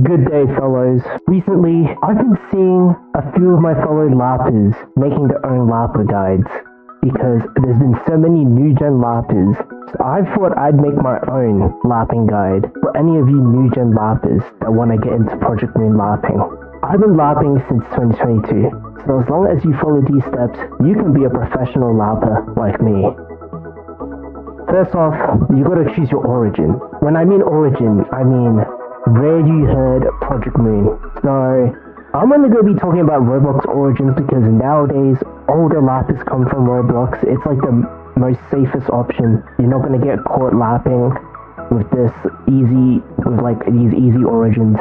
Good day, fellows. Recently, I've been seeing a few of my fellow Larpers making their own Larper guides because there's been so many new-gen Larpers. So I thought I'd make my own Larping guide for any of you new-gen Larpers that want to get into Project Moon Larping. I've been Larping since 2022, so as long as you follow these steps, you can be a professional Larper like me. First off, you gotta choose your origin. When I mean origin, I mean where you heard Project Moon. So, I'm only going to be talking about Roblox origins because nowadays, older Larpers come from Roblox. It's like the most safest option. You're not going to get caught Larping with these easy origins.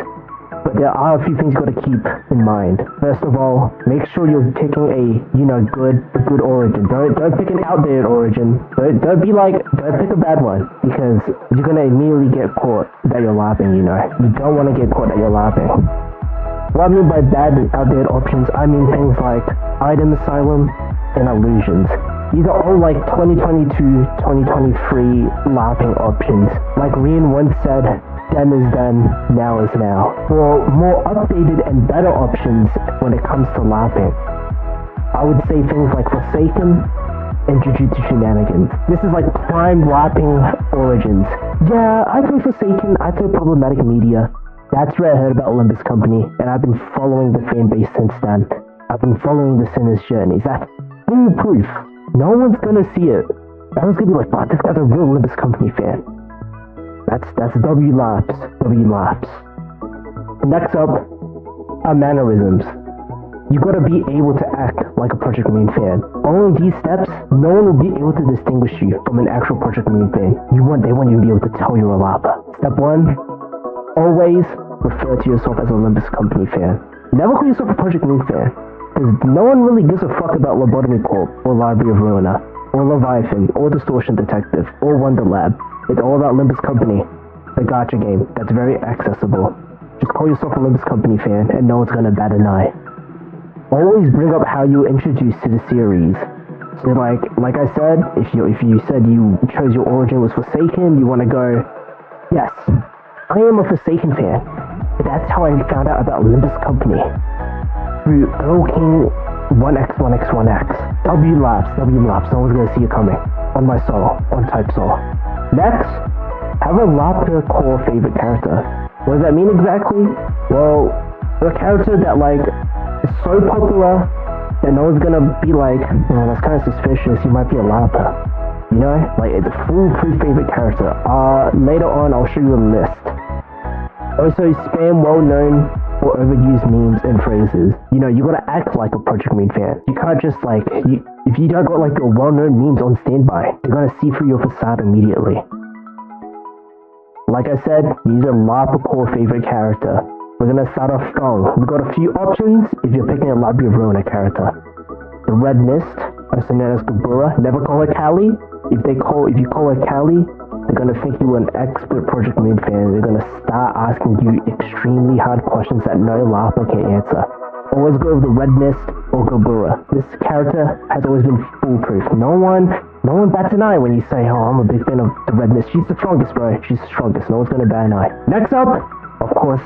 But there are a few things you got to keep in mind. First of all, make sure you're picking a, good origin. Don't pick an outdated origin. Don't pick a bad one, because you're gonna immediately get caught that you're Larping, You don't want to get caught that you're Larping. What I mean by bad and outdated options, I mean things like Item Asylum and Illusions. These are all like 2022, 2023 Larping options. Like Rian once said, then is then, now is now. For more updated and better options when it comes to Larping, I would say things like Forsaken and Jujutsu Shenanigans. This is like prime Larping origins. Yeah, I play Forsaken, I play Problematic Media. That's where I heard about Olympus Company, and I've been following the fan base since then. I've been following the Sinner's journeys. That's foolproof. No one's gonna see it. Everyone's gonna be like, wow, this guy's a real Olympus Company fan. That's W Larps. Next up are mannerisms. You gotta be able to act like a Project Moon fan. Following these steps, no one will be able to distinguish you from an actual Project Moon fan. They won't even be able to tell you're a Larper. Step 1, always refer to yourself as an Olympus Company fan. Never call yourself a Project Moon fan, because no one really gives a fuck about Lobotomy Corp, or Library of Ruina, or Leviathan, or Distortion Detective, or Wonder Lab. It's all about Olympus Company, the gacha game that's very accessible. Just call yourself a Olympus Company fan and no one's gonna bat an eye. Always bring up how you were introduced to the series. So like I said, if you said you chose your origin was Forsaken, you wanna go, yes, I am a Forsaken fan. But that's how I found out about Olympus Company. Through Earl King 1x1x1x. W Labs, no one's gonna see you coming. On my soul, on Type Soul. Next, have a Larper core favorite character. What does that mean exactly? Well, a character that is so popular that no one's gonna be like, oh, that's kind of suspicious, you might be a Larper. It's a foolproof favorite character. Later on, I'll show you a list. Also, spam well-known or overused memes and phrases. You gotta act like a Project Moon fan. You can't just if you don't got your well-known memes on standby, they're gonna see through your facade immediately. Like I said, use a Larper core favorite character. We're gonna start off strong. We've got a few options if you're picking a Library of Ruina character. The Red Mist, also known as Gregor. Never call her Callie. If you call her Callie, they're gonna think you an expert Project Moon fan. They're gonna start asking you extremely hard questions that no Larper can answer. Always go with the Red Mist or Gregor. This character has always been foolproof. No one bats an eye when you say, oh, I'm a big fan of the Red Mist. She's the strongest, bro. She's the strongest. No one's gonna bat an eye. Next up, of course,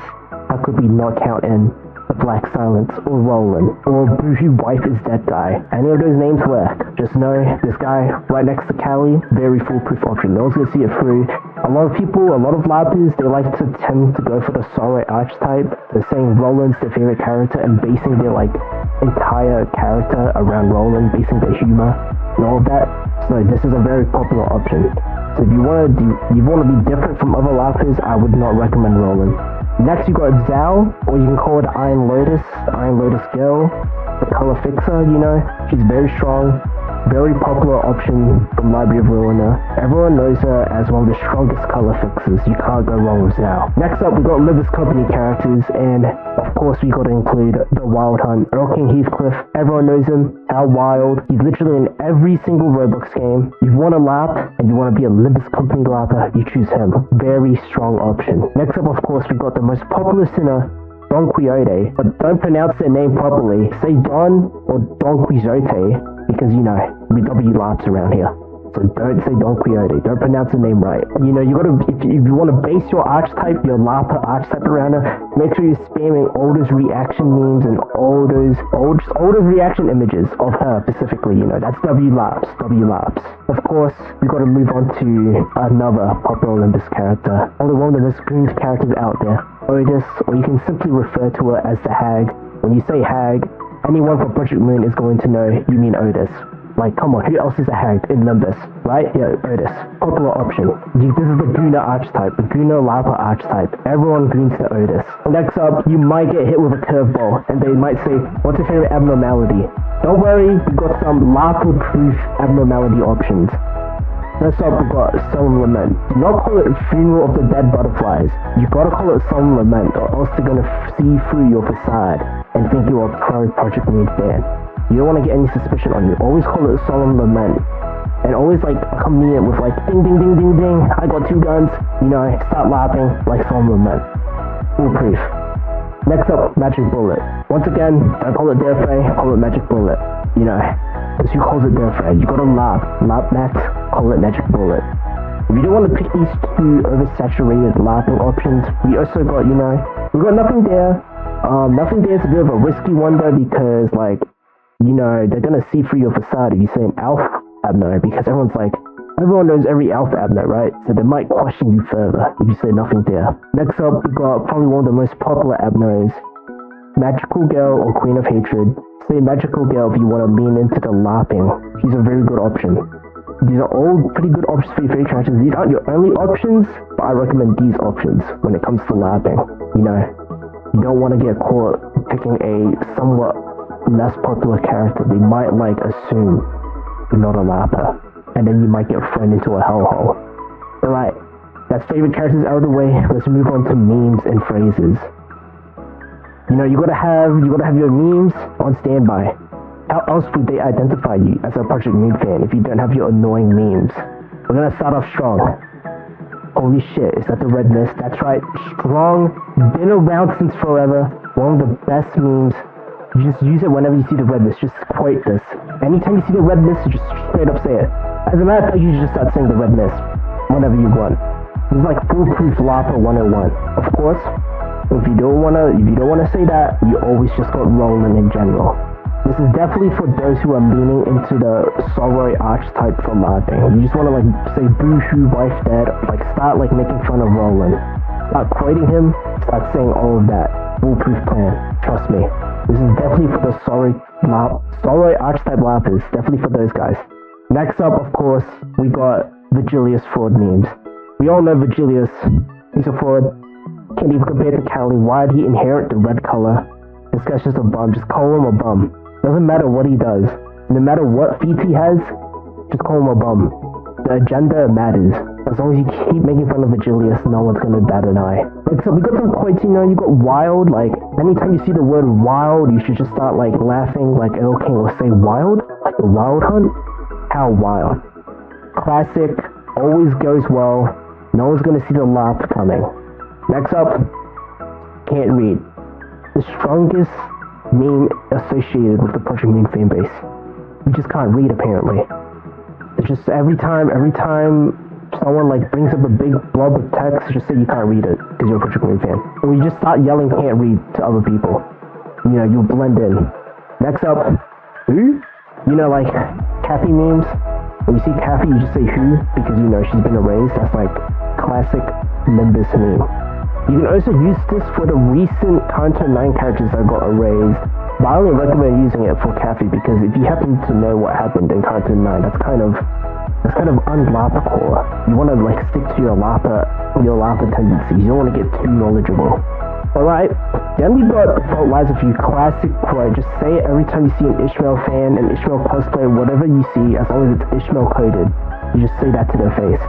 how could we not count in the Black Silence, or Roland, or Boohoo Wife is Dead guy? Any of those names work. Just know this guy right next to Callie, very foolproof option. No one's gonna see it through. A lot of Larpers, they like to tend to go for the sorrow archetype. They're saying Roland's their favorite character and basing their entire character around Roland, basing their humor and all of that. So this is a very popular option. So if you want to be different from other Larpers, I would not recommend Roland. Next you got Zhao, or you can call it Iron Lotus, the Iron Lotus girl, the color fixer, she's very strong, very popular option from Library of Ruina. Everyone knows her as one of the strongest color fixers. You can't go wrong with Zhao. Next up we got Olympus Company characters, and of course we got to include the Wild Hunt, Earl King Heathcliff. Everyone knows him, how wild. He's literally in every single Roblox game. You want to Larp and you want to be a Olympus Company Larper, you choose him. Very strong option. Next up, of course, we got the most popular sinner, Don Quixote, but don't pronounce their name properly. Say Don or Don Quixote, because we W Larps around here. So don't say Don Quixote. Don't pronounce the name right. You know, you gotta, if you want to base your archetype, your Larper archetype around her, make sure you're spamming all those reaction memes and all those reaction images of her specifically. You know, that's W-Larps. Of course, we gotta move on to another popular Olympus character. Only one of the most groomed characters out there. Outis, or you can simply refer to her as the Hag. When you say Hag, anyone from Project Moon is going to know you mean Outis. Like, come on, who else is a Hag in Olympus, right? Yeah, Outis. Popular option. This is the Guna archetype, the Guna Larpa archetype. Everyone greens to Outis. Next up, you might get hit with a curveball, and they might say, what's your favorite abnormality? Don't worry, we've got some Larpa-proof abnormality options. First up, we've got Solemn Lament. Do not call it Funeral of the Dead Butterflies. You gotta call it Solemn Lament, or else they're gonna see through your facade and think you're a pro Project Moon fan. You don't want to get any suspicion on you. Always call it Solemn Lament. And always like accompany it with like ding ding ding ding ding. I got 2 guns. You know, start laughing like Solemn Lament. Foolproof. Next up, Magic Bullet. Once again, don't call it Deathray, call it Magic Bullet. You know, because who calls it Deathray? You gotta laugh. Laugh max, call it Magic Bullet. If you don't want to pick these 2 oversaturated laughing options, we also got, you know, we got Nothing There. Nothing There is a bit of a risky one though, because like, you know, they're gonna see through your facade if you say an Alpha Abno, because everyone knows every Alpha Abno, right? So they might question you further if you say Nothing There. Next up, we got probably one of the most popular Abnos, Magical Girl or Queen of Hatred. Say Magical Girl if you want to lean into the Larping. She's a very good option. These are all pretty good options for your favorite characters. These aren't your only options, but I recommend these options when it comes to Larping. You know, you don't want to get caught picking a somewhat less popular character. They might like assume you're not a Larper, and then you might get thrown into a hellhole. Alright, that's favorite characters out of the way. Let's move on to memes and phrases. You know, you gotta have your memes on standby. How else would they identify you as a Project Moon fan if you don't have your annoying memes? We're gonna start off strong. Holy shit, is that the Red Mist? That's right, strong, been around since forever, one of the best memes. You just use it whenever you see the Red Mist. Just quote this. Anytime you see the Red Mist, just straight up say it. As a matter of fact, you just start saying the Red Mist whenever you want. It's like foolproof Larpa 101. Of course, if you don't wanna say that, you always just got Roland in general. This is definitely for those who are leaning into the Sorrow archetype for Larping. You just wanna like say boo-hoo, wife dead, like start like making fun of Roland. Start quoting him, start saying all of that. Foolproof plan. Trust me. This is definitely for the Sorrow archetype Larpers. Definitely for those guys. Next up, of course, we got Vigilius fraud memes. We all know Vigilius. He's a fraud. Can't even compare to Cali. Why did he inherit the red color? This guy's just a bum. Just call him a bum. Doesn't matter what he does. No matter what feats he has, just call him a bum. The agenda matters. As long as you keep making fun of Vigilius, no one's gonna bat an eye. Like, so we got some quotes, you know, you got wild, like, anytime you see the word wild, you should just start, like, laughing, like, Earl King will say wild? Like the wild hunt? How wild? Classic, always goes well, no one's gonna see the laugh coming. Next up, can't read. The strongest meme associated with the Project Moon fan base. You just can't read, apparently. It's just every time someone like brings up a big blob of text, just say you can't read it because you're a Project Moon fan. Or you just start yelling can't read to other people. You know, you'll blend in. Next up, who? You know, like Kathy memes. When you see Kathy, you just say who because you know she's been erased. That's like classic Nimbus meme. You can also use this for the recent Counter 9 characters that got erased. But I only recommend using it for Kathy because if you happen to know what happened in Counter 9, that's kind of un-Larpa-core. You want to like stick to your Larpa tendencies. You don't want to get too knowledgeable. Alright, then we got Fault Lies with You classic quote. Just say it every time you see an Ishmael fan, an Ishmael cosplayer, whatever you see, as long as it's Ishmael coded. You just say that to their face.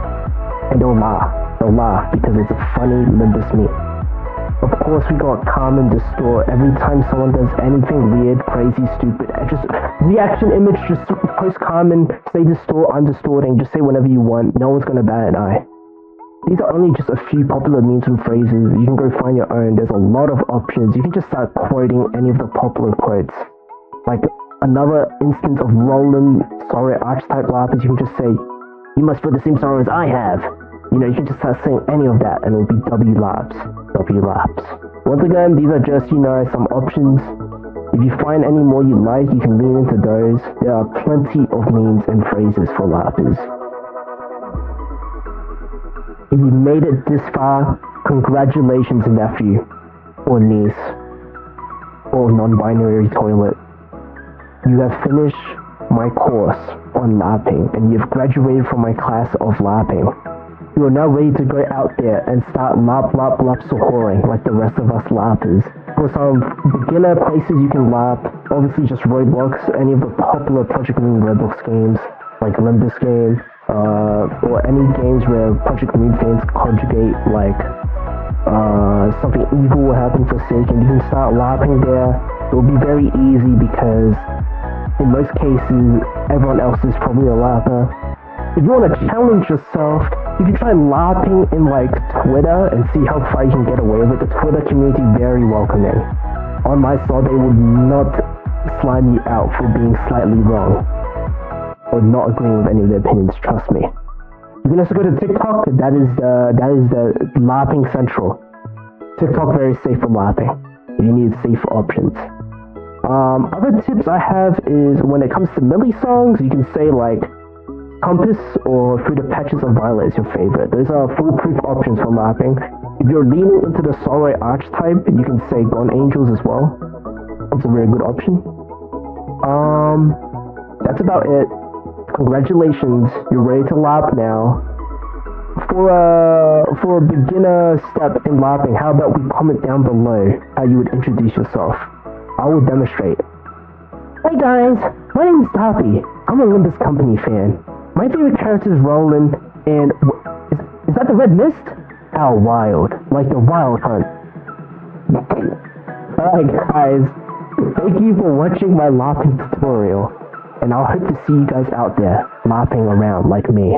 And they'll laugh. They'll laugh because it's a funny Nimbus meme. Of course, we got Calm and Distort. Every time someone does anything weird, crazy, stupid, just reaction image, just post Calm and say Distort, I'm distorting, just say whatever you want. No one's gonna bat an eye. These are only just a few popular memes and phrases. You can go find your own. There's a lot of options. You can just start quoting any of the popular quotes. Like another instance of Roland, sorry, archetype Larpers, you can just say, You must feel the same sorrow as I have. You know, you can just start saying any of that and it'll be W laps. W laps. Once again, these are just, you know, some options. If you find any more you like, you can lean into those. There are plenty of memes and phrases for lappers. If you made it this far, congratulations, nephew, or niece, or non-binary toilet. You have finished my course on Larping, and you've graduated from my class of Larping. You are now ready to go out there and start soaring like the rest of us Larpers. For some beginner places you can Larp, obviously just Roblox, any of the popular Project Moon Roblox games, like Olympus game, or any games where Project Moon fans conjugate, like, something evil will happen for sake, and you can start Larping there. It will be very easy because in most cases, everyone else is probably a Larper. If you want to challenge yourself, you can try Larping in like Twitter and see how far you can get away with it. The Twitter community very welcoming. On my side, they would not slime you out for being slightly wrong or not agreeing with any of their opinions. Trust me. You can also go to TikTok. That is the Larping Central. TikTok very safe for Larping. If you need safe options. Other tips I have is when it comes to melee songs, you can say like Compass or Through the Patches of Violet is your favorite. Those are foolproof options for Larping. If you're leaning into the sorrow archetype, you can say Gone Angels as well. That's a very good option. That's about it. Congratulations, you're ready to Larp now. For a beginner step in Larping, how about we comment down below how you would introduce yourself? I will demonstrate. Hey guys, my name is Darby. I'm a Olympus Company fan. My favorite character is Roland, and is that the Red Mist? How wild, like the Wild Hunt. Alright guys, thank you for watching my Larping tutorial, and I'll hope to see you guys out there Larping around like me.